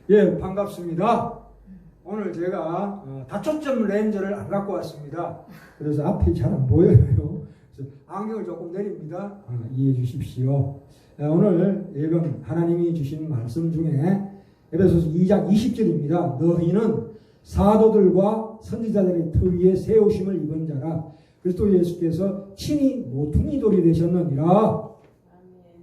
예, 반갑습니다. 오늘 제가 다초점 렌즈를 안 갖고 왔습니다. 그래서 앞이 잘 안 보여요. 그래서 안경을 조금 내립니다. 이해해 주십시오. 오늘 읽은 하나님이 주신 말씀 중에 에베소서 2장 20절입니다. 너희는 사도들과 선지자들의 터 위에 세우심을 입은 자라 그리스도 예수께서 친히 모퉁이 돌이 되셨느니라.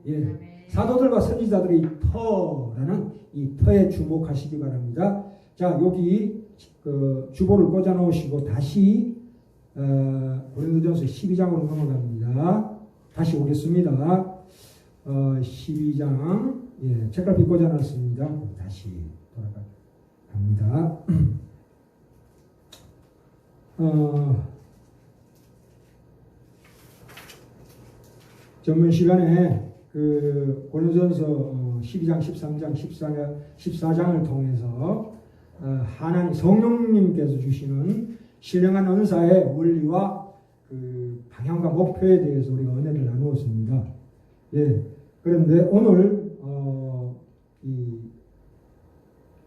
예, 사도들과 선지자들의 터라는 이 터에 주목하시기 바랍니다. 자, 여기 그 주보를 꽂아 놓으시고 다시 고린도전서 12장으로 넘어갑니다. 다시 오겠습니다. 12장 예, 책갈피 꽂아 놨습니다. 다시 돌아갑니다. 전문 시간에 그 고린도전서 12장, 13장, 14장을 통해서 하나님 성령님께서 주시는 신령한 은사의 원리와 그 방향과 목표에 대해서 우리가 은혜를 나누었습니다. 예. 그런데 오늘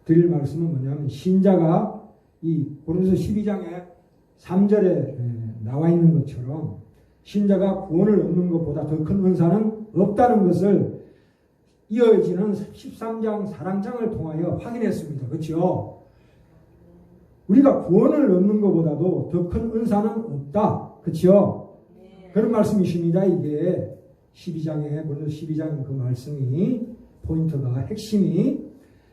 드릴 말씀은 뭐냐면 신자가 이 고린도서 12장의 3절에 나와 있는 것처럼 신자가 구원을 얻는 것보다 더 큰 은사는 없다는 것을 이어지는 13장 사랑장을 통하여 확인했습니다. 그렇죠? 우리가 구원을 얻는 것보다도 더 큰 은사는 없다. 그렇죠? 그런 말씀이십니다. 이게 12장에 고린도서 12장 그 말씀이 포인트가 핵심이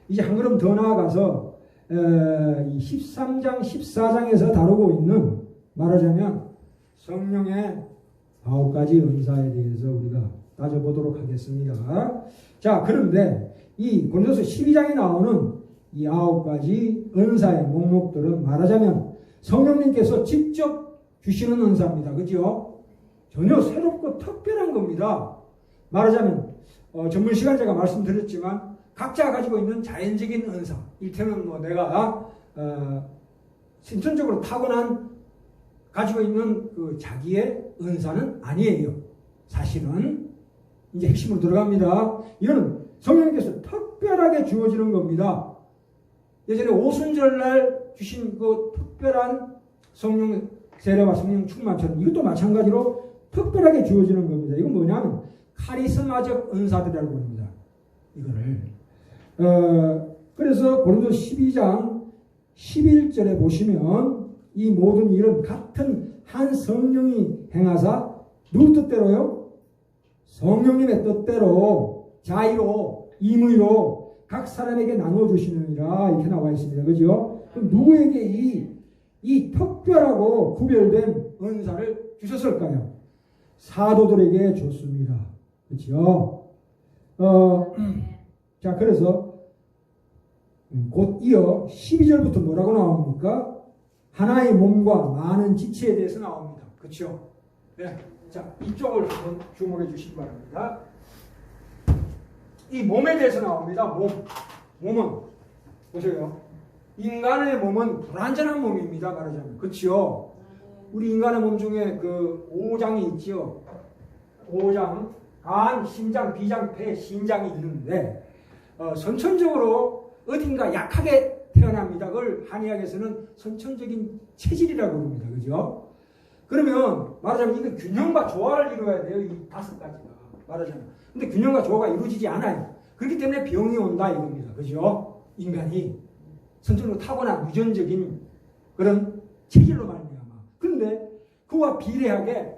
이제 한 걸음 더 나아가서 이 13장 14장에서 다루고 있는 말하자면 성령의 9가지 은사에 대해서 우리가 따져보도록 하겠습니다. 자, 그런데 이 고린도서 12장에 나오는 이 9가지 은사의 목록들은 말하자면 성령님께서 직접 주시는 은사입니다. 그죠? 전혀 새롭고 특별한 겁니다. 말하자면 전문 시간 제가 말씀드렸지만 각자 가지고 있는 자연적인 은사, 일테면 뭐 내가 신천적으로 타고난 가지고 있는 그 자기의 은사는 아니에요. 사실은 이제 핵심으로 들어갑니다. 이거는 성령님께서 특별하게 주어지는 겁니다. 예전에 오순절날 주신 그 특별한 성령 세례와 성령 충만처럼 이것도 마찬가지로 특별하게 주어지는 겁니다. 이건 뭐냐면 카리스마적 은사들이라고 합니다. 이거를 그래서 고린도서 12장 11절에 보시면 이 모든 일은 같은 한 성령이 행하사 누구 뜻대로요? 성령님의 뜻대로 자의로 임의로 각 사람에게 나눠주시느니라 이렇게 나와 있습니다. 그죠? 그럼 누구에게 이 특별하고 구별된 은사를 주셨을까요? 사도들에게 줬습니다. 그렇죠? 자, 그래서 곧 이어 12절부터 뭐라고 나옵니까? 하나의 몸과 많은 지체에 대해서 나옵니다. 그렇죠? 네. 자, 이쪽을 한번 주목해 주시기 바랍니다. 이 몸에 대해서 나옵니다. 몸은 보세요. 인간의 몸은 불완전한 몸입니다. 말하자면. 그렇죠? 우리 인간의 몸 중에 그 5장이 있죠. 5장, 간, 심장, 비장, 폐, 신장이 있는데 선천적으로 어딘가 약하게 태어납니다. 그걸 한의학에서는 선천적인 체질이라고 합니다. 그죠? 그러면 말하자면 이거 균형과 조화를 이루어야 돼요. 이 5가지가. 말하자면. 근데 균형과 조화가 이루어지지 않아요. 그렇기 때문에 병이 온다 이겁니다. 그죠? 인간이 선천적으로 타고난 유전적인 그런 체질로 말미암아. 그런데 그와 비례하게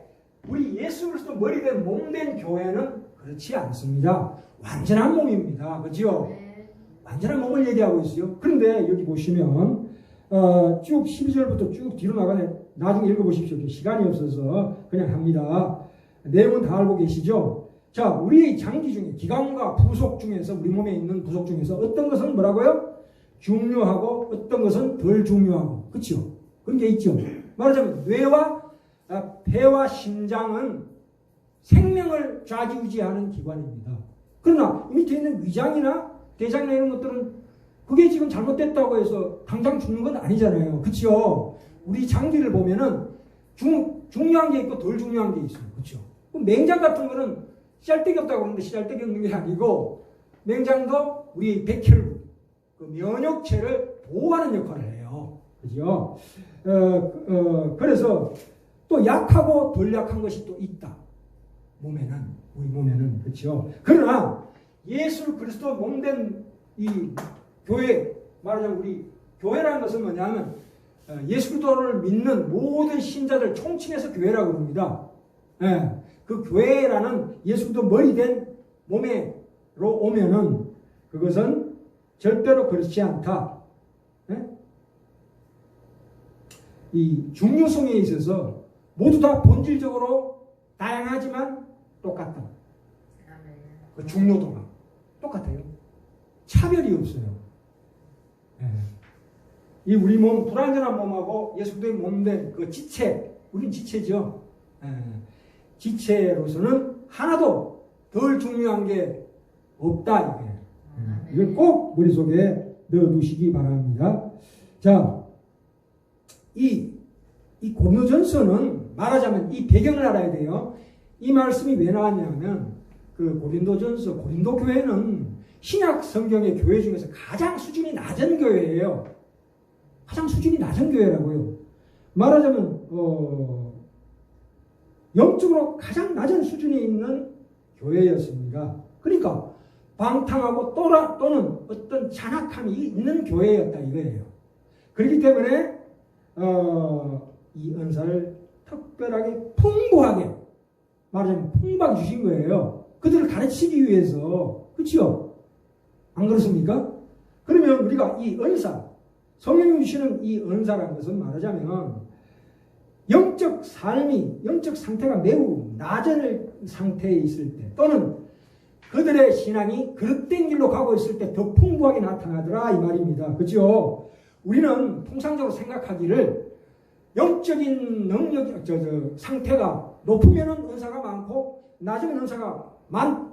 우리 예수 그리스도 머리된 몸된 교회는 그렇지 않습니다. 완전한 몸입니다. 그죠? 완전한 몸을 얘기하고 있어요. 그런데 여기 보시면 쭉 12절부터 쭉 뒤로 나가네. 나중에 읽어보십시오. 시간이 없어서 그냥 합니다. 내용은 다 알고 계시죠? 자, 우리의 장기 중에 기관과 부속 중에서 우리 몸에 있는 부속 중에서 어떤 것은 뭐라고요? 중요하고 어떤 것은 덜 중요하고. 그렇죠? 그런 게 있죠. 말하자면 뇌와 폐와 심장은 생명을 좌지우지하는 기관입니다. 그러나 밑에 있는 위장이나 대장이나 이런 것들은 그게 지금 잘못됐다고 해서 당장 죽는 건 아니잖아요. 그렇죠? 우리 장기를 보면은 중요한 게 있고 덜 중요한 게 있어요. 그렇죠? 맹장 같은 거는 씨알데기 없다고 그러는데 씨알데기 없는 게 아니고 맹장도 우리 백혈구 그 면역체를 보호하는 역할을 해요. 그죠? 그래서 또 약하고 덜 약한 것이 또 있다. 우리 몸에는. 그렇죠? 그러나 예수 그리스도 몸된 이 교회, 말하자면 우리 교회라는 것은 뭐냐면 예수 그리스도를 믿는 모든 신자들 총칭해서 교회라고 합니다. 예, 그 교회라는 예수 그리스도 머리 된 몸으로 오면은 그것은 절대로 그렇지 않다. 예? 이 중요성에 있어서 모두 다 본질적으로 다양하지만 똑같다. 그 중요도가 똑같아요. 차별이 없어요. 예. 이 우리 몸, 불완전한 몸하고 예수 그리스도의 몸된 그 지체, 우린 지체죠. 예. 지체로서는 하나도 덜 중요한 게 없다. 이걸 꼭 머릿속에 넣어두시기 바랍니다. 자, 이 고린도전서는 말하자면 이 배경을 알아야 돼요. 이 말씀이 왜 나왔냐면 그 고린도전서, 고린도 교회는 신약 성경의 교회 중에서 가장 수준이 낮은 교회예요. 가장 수준이 낮은 교회라고요. 말하자면 영적으로 가장 낮은 수준에 있는 교회였습니다. 그러니까 방탕하고 또는 어떤 잔악함이 있는 교회였다 이거예요. 그렇기 때문에 이 은사를 특별하게 풍부하게 말하자면 풍부하게 주신 거예요. 그들을 가르치기 위해서. 그렇죠? 안 그렇습니까? 그러면 우리가 이 은사, 성령이 주시는 이 은사라는 것은 말하자면 영적 삶이, 영적 상태가 매우 낮은 상태에 있을 때 또는 그들의 신앙이 그릇된 길로 가고 있을 때 더 풍부하게 나타나더라 이 말입니다. 그렇죠? 우리는 통상적으로 생각하기를 영적인 능력, 상태가 높으면 은사가 많고 낮으면 은사가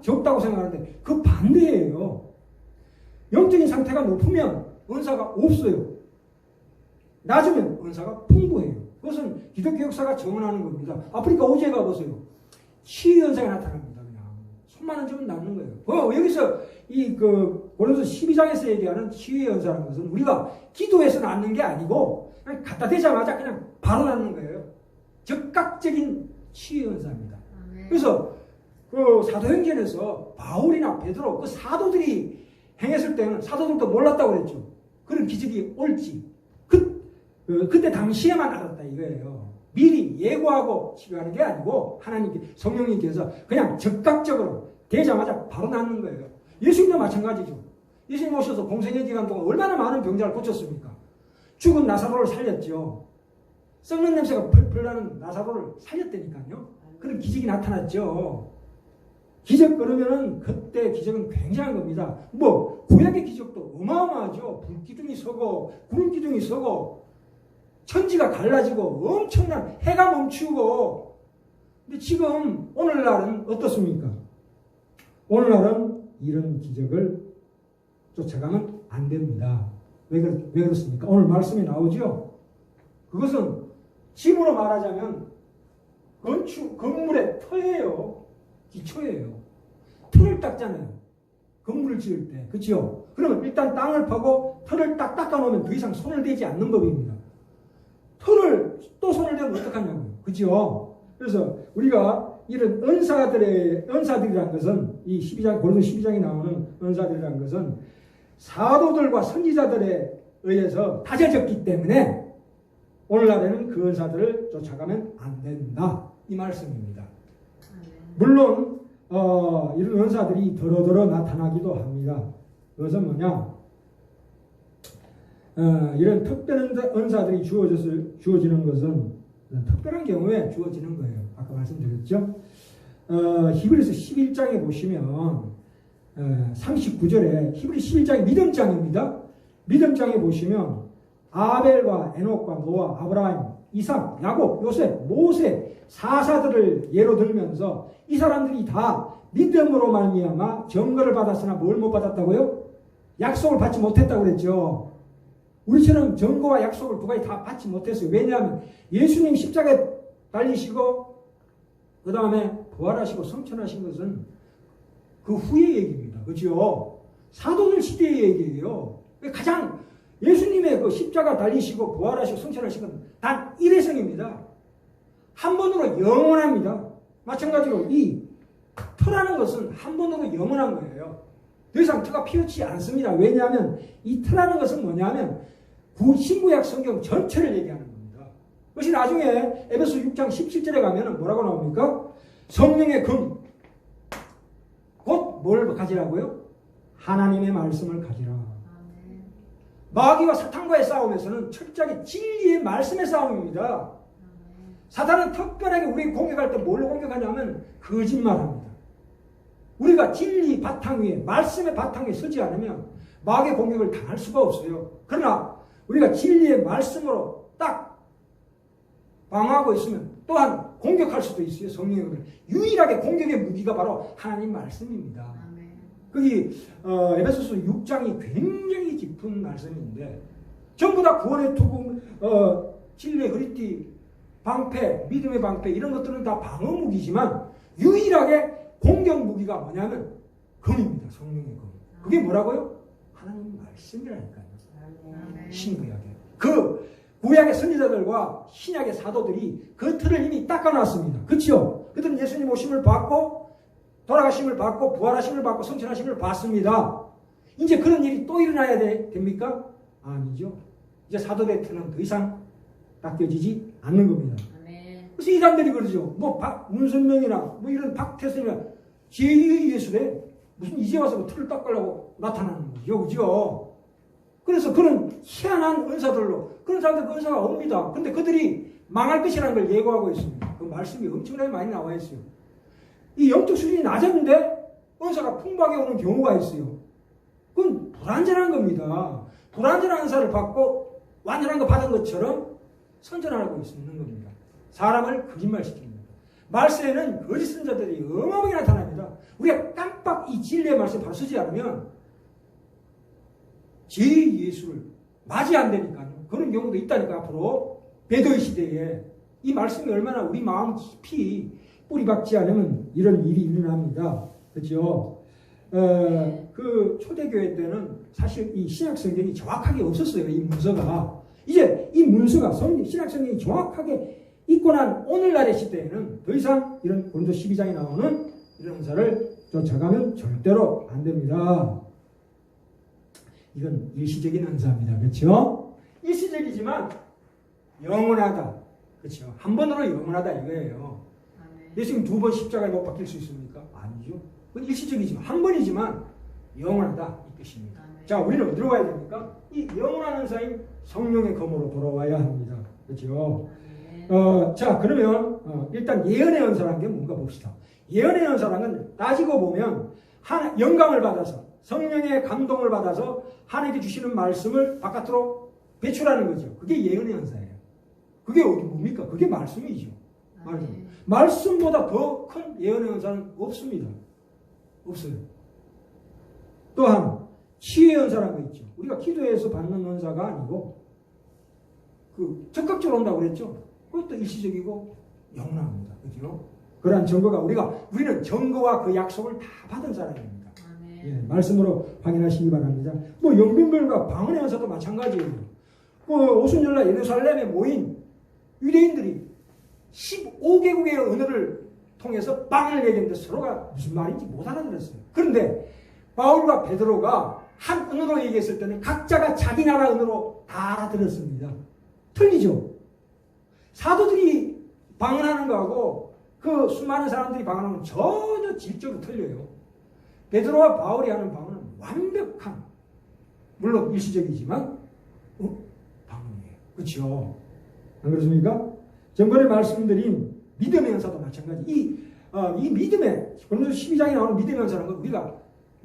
적다고 생각하는데 그 반대예요. 영적인 상태가 높으면 은사가 없어요. 낮으면 은사가 풍부해요. 그것은 기독교 역사가 증언하는 겁니다. 아프리카 오지에 가보세요. 치유 현상이 나타납니다. 그냥 손만 얹으면 낫는 거예요. 여기서 고린도서 12장에서 얘기하는 치유 현상이라는 것은 우리가 기도해서 낫는 게 아니고 그냥 갖다 대자마자 그냥 바로 낫는 거예요. 즉각적인 치유 현상입니다. 그래서 그 사도행전에서 바울이나 베드로 그 사도들이 행했을 때는 사도들도 몰랐다고 그랬죠. 그런 기적이 올지 그때 당시에만 알았다 이거예요. 미리 예고하고 치료하는 게 아니고 하나님께 성령님께서 그냥 즉각적으로 되자마자 바로 낫는 거예요. 예수님도 마찬가지죠. 예수님 오셔서 공생애 기간 동안 얼마나 많은 병자를 고쳤습니까? 죽은 나사로를 살렸죠. 썩는 냄새가 펄펄 나는 나사로를 살렸다니까요. 그런 기적이 나타났죠. 기적 그러면은 그때 기적은 굉장한 겁니다. 구약의 기적도 어마어마하죠. 불기둥이 서고 구름기둥이 서고 천지가 갈라지고 엄청난 해가 멈추고. 근데 지금 오늘날은 어떻습니까? 오늘날은 이런 기적을 쫓아가면 안 됩니다. 왜 그렇습니까? 오늘 말씀에 나오죠. 그것은 집으로 말하자면 건물의 터예요. 기초예요. 틀을 닦잖아요. 건물을 지을 때. 그렇죠? 그러면 일단 땅을 파고 틀을 딱 닦아놓으면 더 이상 손을 대지 않는 법입니다. 틀을 또 손을 대면 어떡하냐고요. 그렇죠? 그래서 우리가 이런 은사들이라는 것은 이 12장, 고린도 12장에 나오는 은사들이라는 것은 사도들과 선지자들에 의해서 다져졌기 때문에 오늘날에는 그 은사들을 쫓아가면 안 된다. 이 말씀입니다. 물론 이런 은사들이 더러더러 나타나기도 합니다. 그것은 뭐냐? 이런 특별한 은사들이 주어지는 것은 특별한 경우에 주어지는 거예요. 아까 말씀드렸죠? 히브리서 11장에 보시면 39절에 히브리 11장이 믿음장입니다. 믿음장에 보시면 아벨과 에녹과 노아, 아브라함, 이삭, 야곱, 요셉, 모세 사사들을 예로 들면서 이 사람들이 다 믿음으로 말미암아 증거를 받았으나 뭘 못 받았다고요? 약속을 받지 못했다고 그랬죠. 우리처럼 증거와 약속을 두 가지 다 받지 못했어요. 왜냐하면 예수님 십자가에 달리시고 그 다음에 부활하시고 성천하신 것은 그 후의 얘기입니다. 그렇죠? 사도들 시대의 얘기예요. 가장 예수님의 그 십자가 달리시고 부활하시고 성천하신 건 단 일회성입니다. 한 번으로 영원합니다. 마찬가지로 이 터라는 것은 한 번으로 영원한 거예요. 더 이상 터가 피어치지 않습니다. 왜냐하면 이 터라는 것은 뭐냐면 신구약 성경 전체를 얘기하는 겁니다. 그것이 나중에 에베소 6장 17절에 가면 뭐라고 나옵니까? 성령의 금, 곧 뭘 가지라고요? 하나님의 말씀을 가지라. 마귀와 사탄과의 싸움에서는 철저하게 진리의 말씀의 싸움입니다. 사탄은 특별하게 우리 공격할 때 뭘로 공격하냐면 거짓말합니다. 우리가 진리 바탕 위에 말씀의 바탕 위에 서지 않으면 마귀의 공격을 당할 수가 없어요. 그러나 우리가 진리의 말씀으로 딱 방어하고 있으면 또한 공격할 수도 있어요. 성령을 유일하게 공격의 무기가 바로 하나님 말씀입니다. 거기 에베소서 6장이 굉장히 깊은 말씀인데 전부 다 구원의 투구, 진리의 허리띠, 방패, 믿음의 방패 이런 것들은 다 방어 무기지만 유일하게 공격 무기가 뭐냐면 금입니다. 성령의 금. 그게 뭐라고요? 하나님 말씀이라니까요. 신구약에. 그 구약의 선지자들과 신약의 사도들이 그 틀을 이미 닦아놨습니다. 그렇죠? 그들은 예수님 오심을 받고 돌아가심을 받고 부활하심을 받고 성천하심을 받습니다. 이제 그런 일이 또 일어나야 됩니까? 아니죠. 이제 사도의 틀은 더 이상 닦여지지 않는 겁니다. 그래서 이 사람들이 그러죠. 뭐 문선명이나 뭐 이런 박태선이나 제2의 예수래 무슨 이제 와서 뭐 틀을 닦으려고 나타나는 거죠. 그죠? 그래서 그런 희한한 은사들로 그런 사람들 그 은사가 옵니다. 근데 그들이 망할 것이라는 걸 예고하고 있습니다. 그 말씀이 엄청나게 많이 나와 있어요. 이 영적 수준이 낮았는데 은사가 풍부하게 오는 경우가 있어요. 그건 불완전한 겁니다. 불완전한 은사를 받고 완전한 거 받은 것처럼 선전하고 있는 겁니다. 사람을 거짓말시킵니다. 말세에는 거짓 선자들이 어마어마하게 나타납니다. 우리가 깜빡 이 진리의 말씀에 바로 서지 않으면 제2예수를 맞이한다니까요. 그런 경우도 있다니까 앞으로 베드의 시대에 이 말씀이 얼마나 우리 마음 깊이 뿌리박지 않으면 이런 일이 일어납니다. 그렇죠? 그 초대교회 때는 사실 이 신약성경이 정확하게 없었어요. 이 문서가. 이제 이 문서가 신약성경이 정확하게 있고 난 오늘날의 시대에는 더 이상 이런 고린도 12장에 나오는 이런 은사를 쫓아가면 절대로 안 됩니다. 이건 일시적인 은사입니다. 그렇죠? 일시적이지만 영원하다. 그렇죠? 한 번으로 영원하다 이거예요. 예수님 두 번 십자가에 못 박힐 수 있습니까? 아니죠. 그건 일시적이지만 한 번이지만 영원하다 이 뜻입니다. 자, 우리는 어디로 가야 됩니까? 이 영원한 은사인 성령의 검으로 돌아와야 합니다. 그렇죠? 자, 그러면 일단 예언의 은사라는 게 뭔가 봅시다. 예언의 은사라는 건 따지고 보면 영감을 받아서 성령의 감동을 받아서 하나님께 주시는 말씀을 바깥으로 배출하는 거죠. 그게 예언의 은사예요. 그게 뭡니까? 그게 말씀이죠. 말씀보다 더 큰 예언의 은사는 없습니다. 없어요. 또한 치유의 은사라는 거 있죠. 우리가 기도해서 받는 은사가 아니고 그 적극적으로 온다고 그랬죠. 그것도 일시적이고 영원합니다. 그죠? 그러한 증거가 우리는 증거와 그 약속을 다 받은 사람입니다. 예, 말씀으로 확인하시기 바랍니다. 뭐 영빈별과 방언의 은사도 마찬가지예요. 그 오순절날 예루살렘에 모인 유대인들이 15개국의 언어를 통해서 빵을 얘기했는데 서로가 무슨 말인지 못 알아들었어요. 그런데 바울과 베드로가 한 언어로 얘기했을 때는 각자가 자기 나라 언어로 다 알아들었습니다. 틀리죠? 사도들이 방언하는 거하고 그 수많은 사람들이 방언하는 건 전혀 질적으로 틀려요. 베드로와 바울이 하는 방언은 완벽한, 물론 일시적이지만 방언이에요. 그렇죠? 안 그렇습니까? 전번에 말씀드린 믿음의 연사도 마찬가지. 이 믿음의, 고린도서 12장에 나오는 믿음의 연사는 건 우리가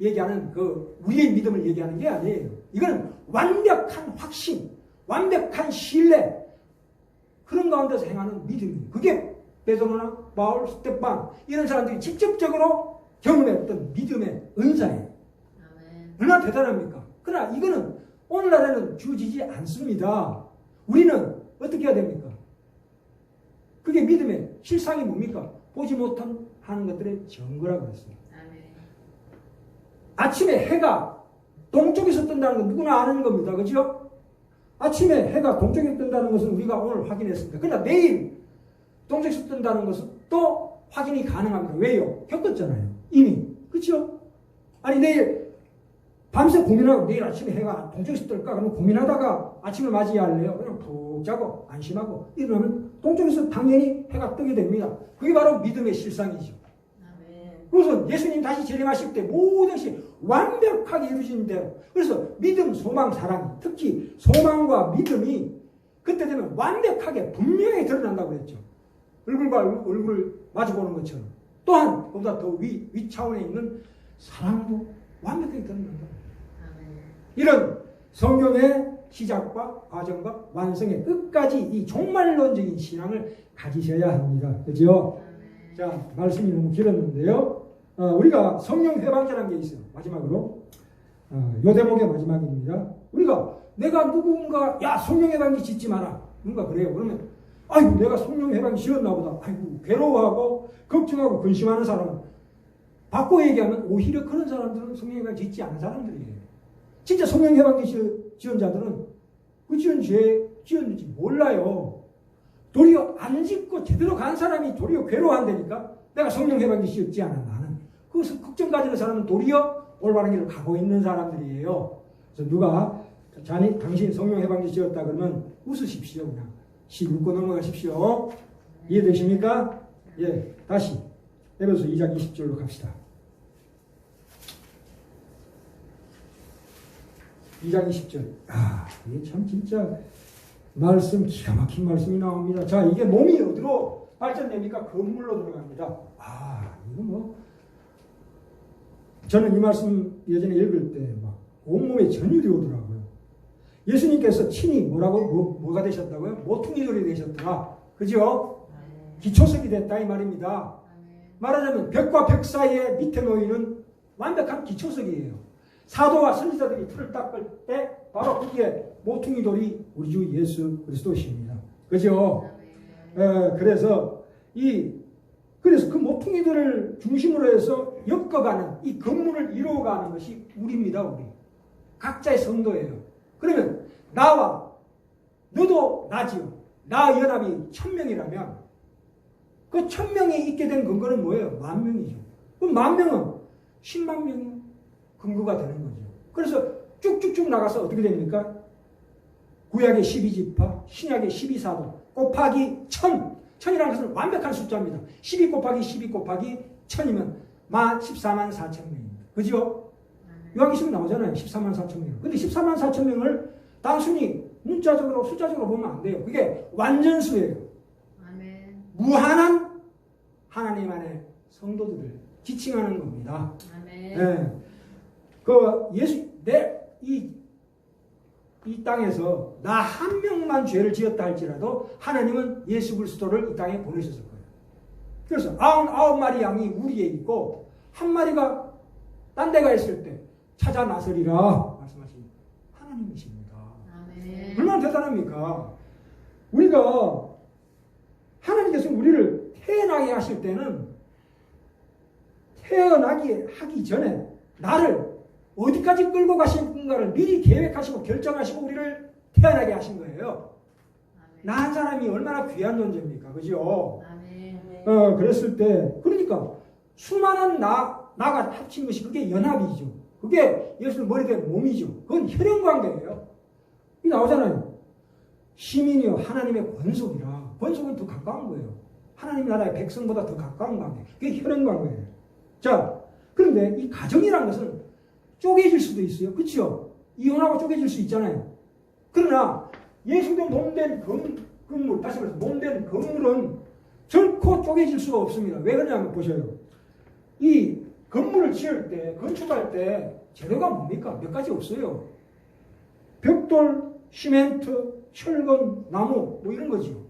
얘기하는 우리의 믿음을 얘기하는 게 아니에요. 이거는 완벽한 확신, 완벽한 신뢰, 그런 가운데서 행하는 믿음이에요. 그게 베드로나 바울, 스테반 이런 사람들이 직접적으로 경험했던 믿음의 은사예요. 얼마나 대단합니까? 그러나 이거는 오늘날에는 주어지지 않습니다. 우리는 어떻게 해야 됩니까? 그게 믿음의 실상이 뭡니까? 보지 못한 하는 것들의 증거라고 그랬어요. 아침에 해가 동쪽에서 뜬다는 건 누구나 아는 겁니다. 그죠? 아침에 해가 동쪽에 뜬다는 것은 우리가 오늘 확인했습니다. 그러나 내일 동쪽에서 뜬다는 것은 또 확인이 가능합니다. 왜요? 겪었잖아요. 이미. 그렇죠? 아니 내일 밤새 고민하고 내일 아침에 해가 동쪽에서 뜰까? 그러면 고민하다가 아침을 맞이할래요? 그냥 푹 자고 안심하고 일어나면 동쪽에서 당연히 해가 뜨게 됩니다. 그게 바로 믿음의 실상이죠. 그래서 예수님 다시 재림하실 때 모든 것이 완벽하게 이루어진대요. 그래서 믿음, 소망, 사랑, 특히 소망과 믿음이 그때 되면 완벽하게 분명히 드러난다고 그랬죠. 얼굴과 얼굴을 마주보는 것처럼. 또한 그보다 더 위 차원에 있는 사랑도 완벽하게 드러난다. 이런 성경의 시작과 과정과 완성의 끝까지 이 종말론적인 신앙을 가지셔야 합니다. 그죠? 자, 말씀이 너무 길었는데요. 우리가 성령 회방제라는 게 있어요. 마지막으로. 요 대목의 마지막입니다. 우리가 내가 누군가 야 성령 회방제 짓지 마라. 누군가 그래요. 그러면 아이고 내가 성령 회방제 지었나 보다. 아이고 괴로워하고 걱정하고 근심하는 사람은 바꿔 얘기하면 오히려 그런 사람들은 성령 회방제 짓지 않은 사람들이에요. 진짜 성령 회방제 지은 자들은 그 지은 죄 지었는지 몰라요. 도리어 안 짓고 제대로 간 사람이 도리어 괴로워한다니까. 내가 성령 회방제 지었지 않아 나는. 그래서 걱정 가지는 사람은 도리어 올바른 길을 가고 있는 사람들이에요. 그래서 누가 당신 성령 회방제 지었다 그러면 웃으십시오. 그냥 웃고 넘어가십시오. 이해되십니까? 예, 다시 에베소 2장 20절로 갑시다. 2장 20절. 이게 참 진짜 말씀 기가 막힌 말씀이 나옵니다. 자, 이게 몸이 어디로 발전됩니까? 건물로 들어갑니다. 이거 뭐 저는 이 말씀 예전에 읽을 때 막 온몸에 전율이 오더라고요. 예수님께서 친히 뭐가 되셨다고요? 모퉁이돌이 되셨더라. 그죠? 기초석이 됐다 이 말입니다. 말하자면 벽과 벽 사이에 밑에 놓이는 완벽한 기초석이에요. 사도와 선지자들이 틀을 닦을 때 바로 거기에 모퉁이돌이 우리 주 예수 그리스도십니다. 그죠? 그래서 그 모퉁이들을 중심으로 해서 엮어가는 이 건물을 이루어가는 것이 우리입니다. 우리 각자의 성도예요. 그러면 나와 너도 나지요. 나 연합이 1000명이라면 그 1000명이 있게 된 근거는 뭐예요? 10,000명이죠. 그럼 10,000명은 10만 명이 근거가 되는 거죠. 그래서 쭉쭉쭉 나가서 어떻게 됩니까? 구약의 12지파, 신약의 12사도 곱하기 1000. 1000이라는 것은 완벽한 숫자입니다. 12 곱하기 12 곱하기 1000이면 14만 4천 명입니다. 그죠? 요한계시록 나오잖아요. 14만 4천 명. 근데 14만 4천 명을 단순히 문자적으로 숫자적으로 보면 안 돼요. 그게 완전수예요. 아멘. 무한한 하나님 안의 성도들을 지칭하는 겁니다. 아멘. 네. 이 땅에서 나 한 명만 죄를 지었다 할지라도 하나님은 예수 그리스도를 이 땅에 보내셨을 거예요. 그래서 99마리 양이 우리에 있고 한 마리가 딴 데가 있을 때 찾아 나서리라 말씀하신 하나님이십니다. 아멘. 얼마나 대단합니까? 우리가 하나님께서 우리를 태어나게 하실 때는 태어나게 하기 전에 나를 어디까지 끌고 가신가를 미리 계획하시고 결정하시고 우리를 태어나게 하신 거예요. 나 한 사람이 얼마나 귀한 존재입니까? 그죠? 그랬을 때 그러니까 수많은 나가 합친 것이 그게 연합이죠. 그게 예수 머리된 몸이죠. 그건 혈연관계예요. 이 나오잖아요. 시민이요 하나님의 권속이라. 권속은 더 가까운 거예요. 하나님 나라의 백성보다 더 가까운 관계. 그게 혈연관계예요. 자, 그런데 이 가정이라는 것은 쪼개질 수도 있어요. 그렇죠? 이혼하고 쪼개질 수 있잖아요. 그러나 예수도 몸된 건물, 다시 말해서 몸된 건물은 결코 쪼개질 수가 없습니다. 왜 그러냐면 보셔요. 이 건물을 지을 때, 건축할 때 재료가 뭡니까? 몇 가지 없어요. 벽돌, 시멘트, 철근, 나무 뭐 이런 거죠.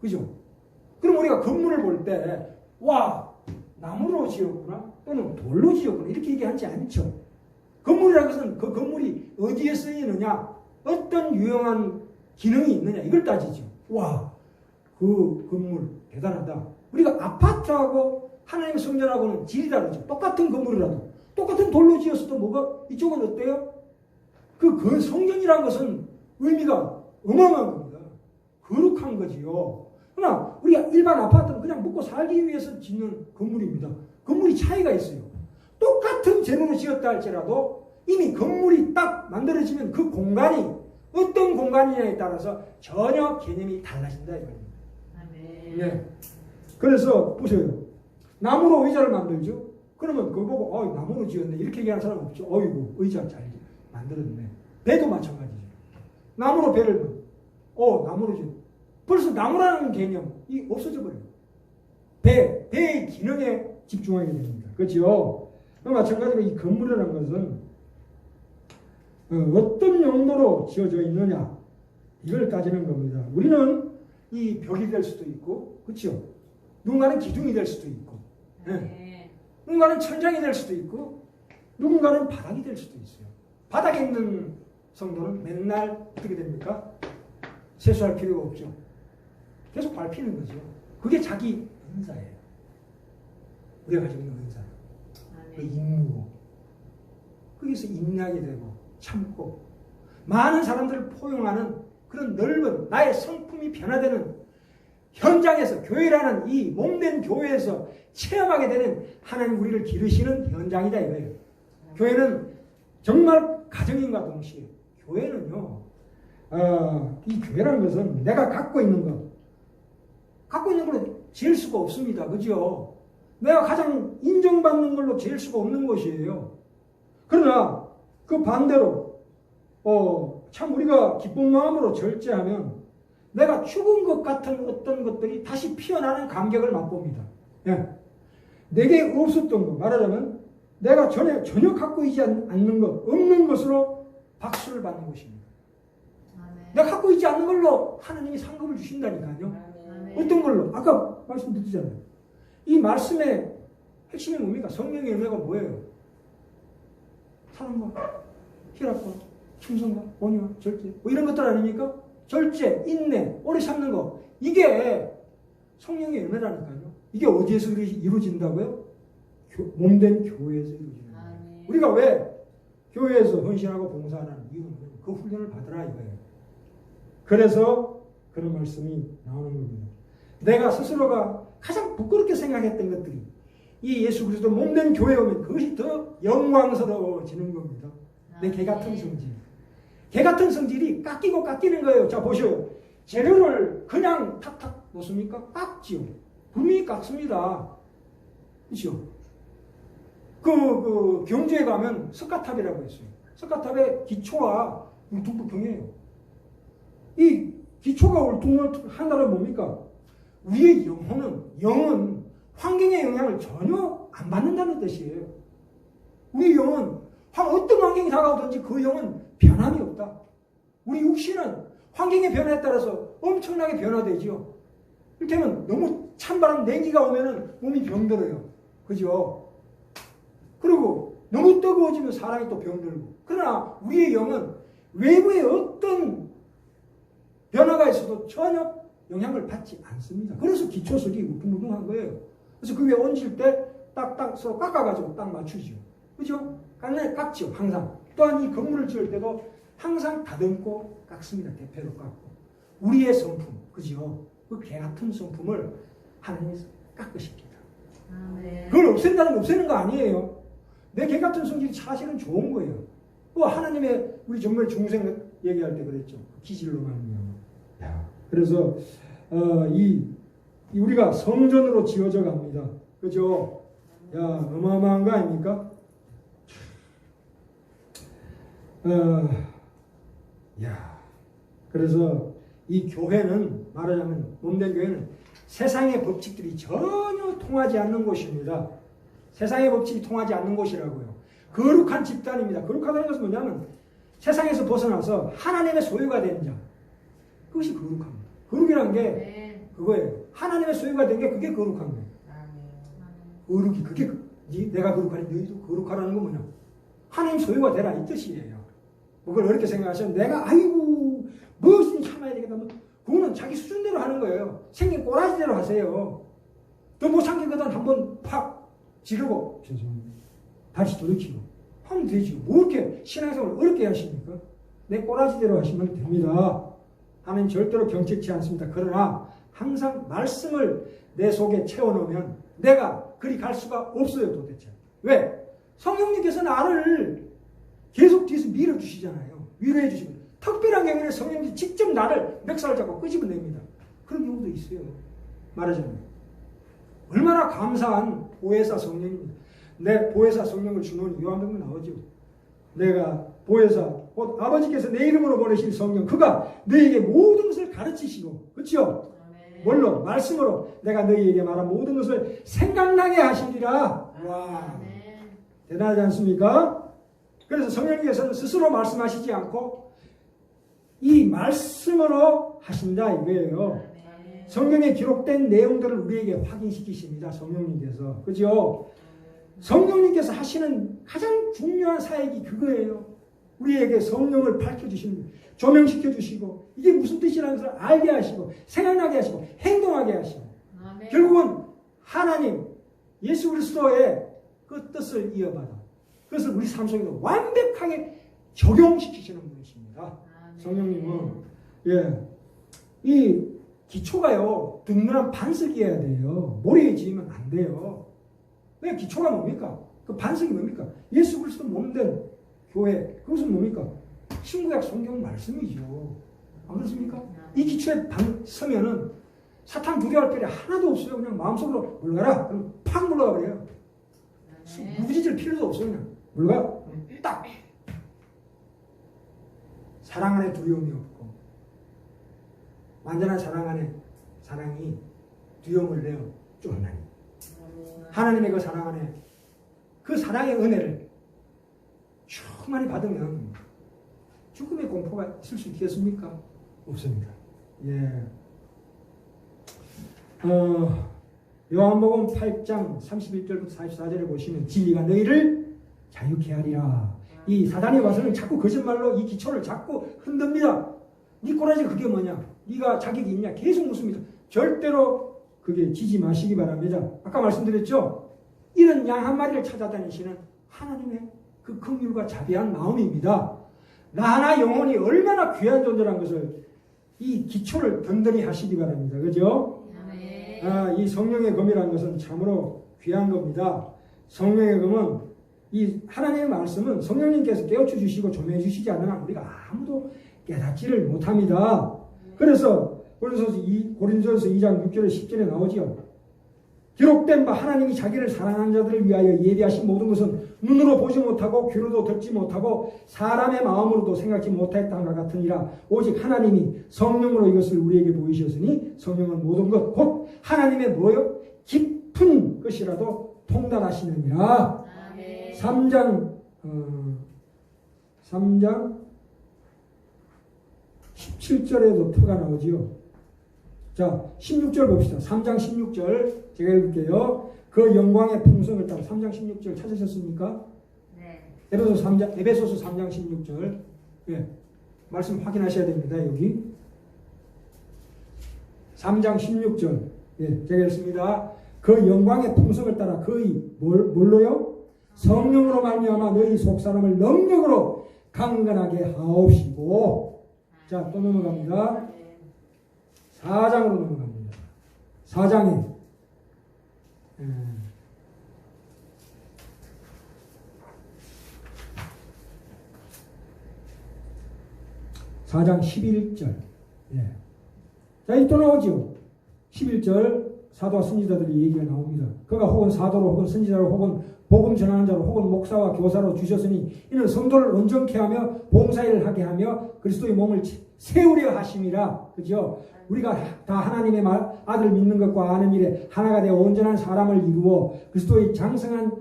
그죠? 그럼 우리가 건물을 볼 때 와, 나무로 지었구나 또는 돌로 지었구나 이렇게 얘기하지 않죠. 건물이라는 것은 그 건물이 어디에 쓰이느냐, 어떤 유용한 기능이 있느냐 이걸 따지죠. 와, 그 건물 대단하다. 우리가 아파트하고 하나님의 성전하고는 질이 다르죠. 똑같은 건물이라도 똑같은 돌로 지었어도 뭐가 이쪽은 어때요? 그 성전이란 것은 의미가 어마어마한 겁니다. 거룩한 거지요. 그러나 우리가 일반 아파트는 그냥 먹고 살기 위해서 짓는 건물입니다. 건물이 차이가 있어요. 똑같은 재료로 지었다 할지라도 이미 건물이 딱 만들어지면 그 공간이 어떤 공간이냐에 따라서 전혀 개념이 달라진다 이겁니다. 네. 그래서 보세요. 나무로 의자를 만들죠. 그러면 그거 보고 나무로 지었네 이렇게 얘기하는 사람 없죠. 어이구 의자 잘 만들었네. 배도 마찬가지죠. 나무로 배를 나무로 지었네. 벌써 나무라는 개념이 없어져 버려요. 배의 기능에 집중하게 됩니다. 그렇죠? 마찬가지로 이 건물이라는 것은 어떤 용도로 지어져 있느냐 이걸 따지는 겁니다. 우리는 이 벽이 될 수도 있고, 그렇죠? 누군가는 기둥이 될 수도 있고, 누군가는 천장이 될 수도 있고, 누군가는 바닥이 될 수도 있어요. 바닥에 있는 성도는 맨날 어떻게 됩니까? 세수할 필요가 없죠. 계속 밟히는 거죠. 그게 자기 은사예요. 우리가 가지고 있는 은사. 그 임무. 거기서 인내하게 되고 참고 많은 사람들을 포용하는 그런 넓은 나의 성품이 변화되는 현장에서 교회라는 이 몸된 교회에서 체험하게 되는 하나님 우리를 기르시는 현장이다 이거예요. 교회는 정말 가정인과 동시에 교회는요. 이 교회라는 것은 내가 갖고 있는 걸로 지을 수가 없습니다. 그죠? 내가 가장 인정받는 걸로 지을 수가 없는 것이에요. 그러나 그 반대로 참 우리가 기쁜 마음으로 절제하면 내가 죽은 것 같은 어떤 것들이 다시 피어나는 감격을 맛봅니다. 예. 내게 없었던 것, 말하자면 내가 전혀 갖고 있지 않는 것, 없는 것으로 박수를 받는 것입니다. 내가 갖고 있지 않는 걸로 하나님이 상급을 주신다니까요. 어떤 걸로? 아까 말씀드렸잖아요. 이 말씀의 핵심이 뭡니까? 성령의 은혜가 뭐예요? 사랑과 희락과 충성과 온유와 절제 뭐 이런 것들 아닙니까? 절제, 인내, 오래 참는 거 이게 성령의 은혜라니까요. 이게 어디에서 이루어진다고요? 몸된 교회에서 이루어지는 거예요. 우리가 왜 교회에서 헌신하고 봉사하는 이유는 그 훈련을 받으라 이거예요. 그래서 그런 말씀이 나오는 겁니다. 내가 스스로가 가장 부끄럽게 생각했던 것들이 이 예수 그리스도 몸된 교회에 오면 그것이 더 영광스러워지는 겁니다. 내 개 같은 성질. 개 같은 성질이 깎이는 거예요. 자, 보셔요. 재료를 그냥 탁탁 놓습니까? 깎지요. 분명히 깎습니다. 그렇죠? 그 경주에 가면 석가탑이라고 있어요. 석가탑의 기초와 울퉁불퉁해요. 이 기초가 울퉁불퉁한다는 뭡니까? 우리의 영은 환경의 영향을 전혀 안 받는다는 뜻이에요. 우리 영은 어떤 환경이 다가오든지 그 영은 변함이 없다. 우리 육신은 환경의 변화에 따라서 엄청나게 변화되죠. 이를테면 너무 찬바람 냉기가 오면 몸이 병들어요. 그죠? 그리고 너무 뜨거워지면 사람이 또 병들고. 그러나 우리의 영은 외부의 어떤 변화가 있어도 전혀 영향을 받지 않습니다. 그래서 기초석이 우퉁불퉁한 거예요. 그래서 그 위에 얹을 때 딱딱 서로 깎아가지고 딱 맞추죠. 그죠? 깎죠, 항상. 또한 이 건물을 지을 때도 항상 다듬고 깎습니다. 대패로 깎고. 우리의 성품, 그죠? 그 개 같은 성품을 하나님께서 깎으십니다. 그걸 없앤다는 거 없애는 거 아니에요. 내 개 같은 성질이 사실은 좋은 거예요. 하나님의 우리 정말 중생 얘기할 때 그랬죠. 기질로 말미암아. 그래서 우리가 성전으로 지어져 갑니다. 그죠? 어마어마한 거 아닙니까? 그래서 이 교회는 말하자면 몸된 교회는 세상의 법칙들이 전혀 통하지 않는 곳입니다. 세상의 법칙이 통하지 않는 곳이라고요. 거룩한 집단입니다. 거룩하다는 것은 뭐냐면 세상에서 벗어나서 하나님의 소유가 된 자. 그것이 거룩합니다. 거룩이라는 게 그거예요. 하나님의 소유가 된 게 그게 거룩한 거예요. 거룩이 그게 내가 거룩하니 너희도 거룩하라는 건 뭐냐? 하나님 소유가 되라 이 뜻이에요. 그걸 어렵게 생각하시면 내가 아이고 무엇을 참아야 되겠다. 그거는 자기 수준대로 하는 거예요. 생긴 꼬라지대로 하세요. 또 못 참기거든 한번 팍 지르고 죄송합니다. 다시 돌이키고 하면 되죠. 뭐 이렇게 신앙생활을 어렵게 하십니까? 내 꼬라지대로 하시면 됩니다. 하나님 절대로 경책치 않습니다. 그러나 항상 말씀을 내 속에 채워놓으면 내가 그리 갈 수가 없어요. 도대체. 왜? 성령님께서 나를 계속 뒤에서 밀어주시잖아요. 위로해 주시고 특별한 경우에 성령님이 직접 나를 멱살을 잡고 끄집어냅니다. 그런 경우도 있어요. 말하자면 얼마나 감사한 보혜사 성령입니다. 내 보혜사 성령을 주는 요한복음에 나오죠. 내가 보혜사 곧 아버지께서 내 이름으로 보내신 성령 그가 너희에게 모든 것을 가르치시고 그렇죠? 뭘로? 말씀으로 내가 너희에게 말한 모든 것을 생각나게 하시리라. 와, 대단하지 않습니까? 그래서 성령님께서는 스스로 말씀하시지 않고 이 말씀으로 하신다 이거예요. 성경에 기록된 내용들을 우리에게 확인시키십니다. 성령님께서. 그죠? 성령님께서 하시는 가장 중요한 사역이 그거예요. 우리에게 성령을 밝혀주시는, 조명시켜주시고, 이게 무슨 뜻이라는 것을 알게 하시고, 생각나게 하시고, 행동하게 하시고, 아멘. 결국은 하나님, 예수 그리스도의 그 뜻을 이어받아. 그것을 우리 삶 속에 완벽하게 적용시키시는 분이십니다. 아멘. 성령님은, 예. 이 기초가요, 든든한 반석이어야 돼요. 모래에 지으면 안 돼요. 왜 기초가 뭡니까? 그 반석이 뭡니까? 예수 그리스도 몸된 교회. 그것은 뭡니까? 신구약 성경 말씀이죠. 안 그렇습니까? 이 기초에 서면은 사탄 두려워할 필요 하나도 없어요. 그냥 마음속으로 물러가라. 그럼 팍 물러가 버려요. 무지질 필요도 없어요. 그냥 물러가. 딱. 사랑 안에 두려움이 없고 완전한 사랑 안에 사랑이 두려움을 내어 쫓나니 하나님의 그 사랑 안에 그 사랑의 은혜를 충만히 받으면 죽음의 공포가 있을 수 있겠습니까? 없습니다. 예. 요한복음 8장 31절부터 44절에 보시면 진리가 너희를 자유케 하리라. 이 사단이 와서는 자꾸 거짓말로 이 기초를 자꾸 흔듭니다. 네 꼬라지 그게 뭐냐? 네가 자격이 있냐? 계속 묻습니다. 절대로 그게 지지 마시기 바랍니다. 아까 말씀드렸죠? 이런 양 한 마리를 찾아다니시는 하나님의 그 긍휼과 자비한 마음입니다. 나 하나 영혼이 얼마나 귀한 존재라는 것을 이 기초를 든든히 하시기 바랍니다. 그죠? 이 성령의 검이라는 것은 참으로 귀한 겁니다. 성령의 검은 이 하나님의 말씀은 성령님께서 깨우쳐 주시고 조명해 주시지 않으면 우리가 아무도 깨닫지를 못합니다. 그래서 고린도전서 2장 6절에 10절에 나오지요. 기록된 바 하나님이 자기를 사랑하는 자들을 위하여 예비하신 모든 것은 눈으로 보지 못하고 귀로도 듣지 못하고 사람의 마음으로도 생각지 못했다는 것 같으니라. 오직 하나님이 성령으로 이것을 우리에게 보이셨으니 성령은 모든 것 곧 하나님의 뭐요? 깊은 것이라도 통달하시느니라. 3장 17절에도 표가 나오지요. 자, 16절 봅시다. 3장 16절 제가 읽을게요. 그 영광의 풍성을 따라 3장 16절 찾으셨습니까? 네. 에베소서 3장 16절. 예. 말씀 확인하셔야 됩니다. 여기. 3장 16절. 예, 제가 읽습니다. 그 영광의 풍성을 따라 그의 뭘로요? 성령으로 말미암아 너희 속사람을 능력으로 강건하게 하옵시고. 자, 또 넘어갑니다. 4장으로 넘어갑니다. 4장에 4장 11절. 예. 자, 이 또 나오죠. 11절 사도와 선지자들의 얘기가 나옵니다. 그가 혹은 사도로 혹은 선지자로 혹은 복음 전하는 자로 혹은 목사와 교사로 주셨으니 이는 성도를 온전케 하며 봉사일을 하게 하며 그리스도의 몸을 세우려 하심이라. 그죠? 우리가 다 하나님의 아들 믿는 것과 아는 일에 하나가 되어 온전한 사람을 이루어 그리스도의 장성한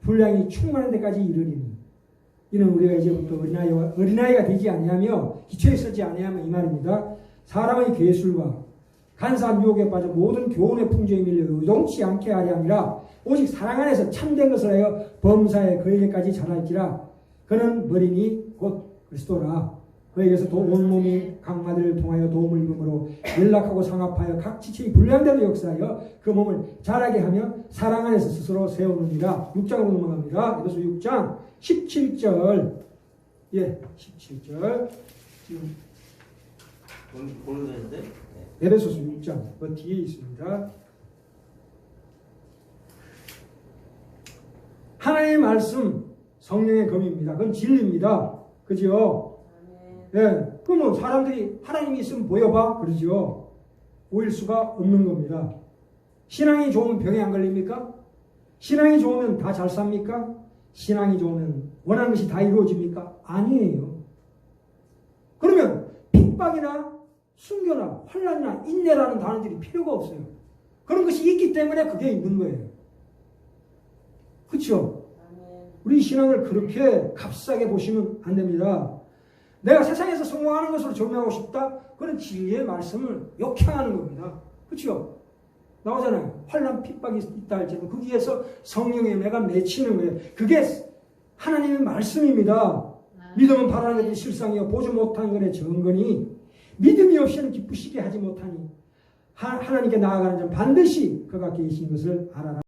분량이 충만한 데까지 이르리니 이는 우리가 이제부터 어린아이가 되지 아니하며 기초에 서지 아니하며 이 말입니다. 사람의 괴술과 간사한 유혹에 빠져 모든 교훈의 풍조에 밀려 의동치 않게 하려 함이라. 오직 사랑 안에서 참된 것을 하여 범사에 그에게까지 자랄지라. 그는 머리니 곧 그리스도라. 그에게서 온몸이 각마디를 통하여 도움을 입음으로 연락하고 상합하여 각 지체의 분량대로 역사하여 그 몸을 자라게 하며 사랑 안에서 스스로 세우느니라. 6장으로 넘어갑니다. 에베소 6장 17절. 예, 17절. 지금 모르겠는데? 에베소서 6장 그 뒤에 있습니다. 하나님의 말씀 성령의 검입니다. 그건 진리입니다. 그죠? 예, 그러면 사람들이 하나님이 있으면 보여봐 그러죠. 보일 수가 없는 겁니다. 신앙이 좋으면 병에 안 걸립니까? 신앙이 좋으면 다 잘 삽니까? 신앙이 좋으면 원하는 것이 다 이루어집니까? 아니에요. 그러면 핍박이나 순교나 환난이나 인내라는 단어들이 필요가 없어요. 그런 것이 있기 때문에 그게 있는 거예요. 그렇죠? 우리 신앙을 그렇게 값싸게 보시면 안 됩니다. 내가 세상에서 성공하는 것으로 증명하고 싶다? 그런 진리의 말씀을 역행하는 겁니다. 그렇죠? 나오잖아요. 환난 핍박이 있다 할지는 거기에서 성령의 은혜가 맺히는 거예요. 그게 하나님의 말씀입니다. 믿음은 바라는 것이 실상이요 보지 못하는 것의 증거니 믿음이 없이는 기쁘시게 하지 못하니 하나님께 나아가는 자는 반드시 그가 계신 것을 알아라.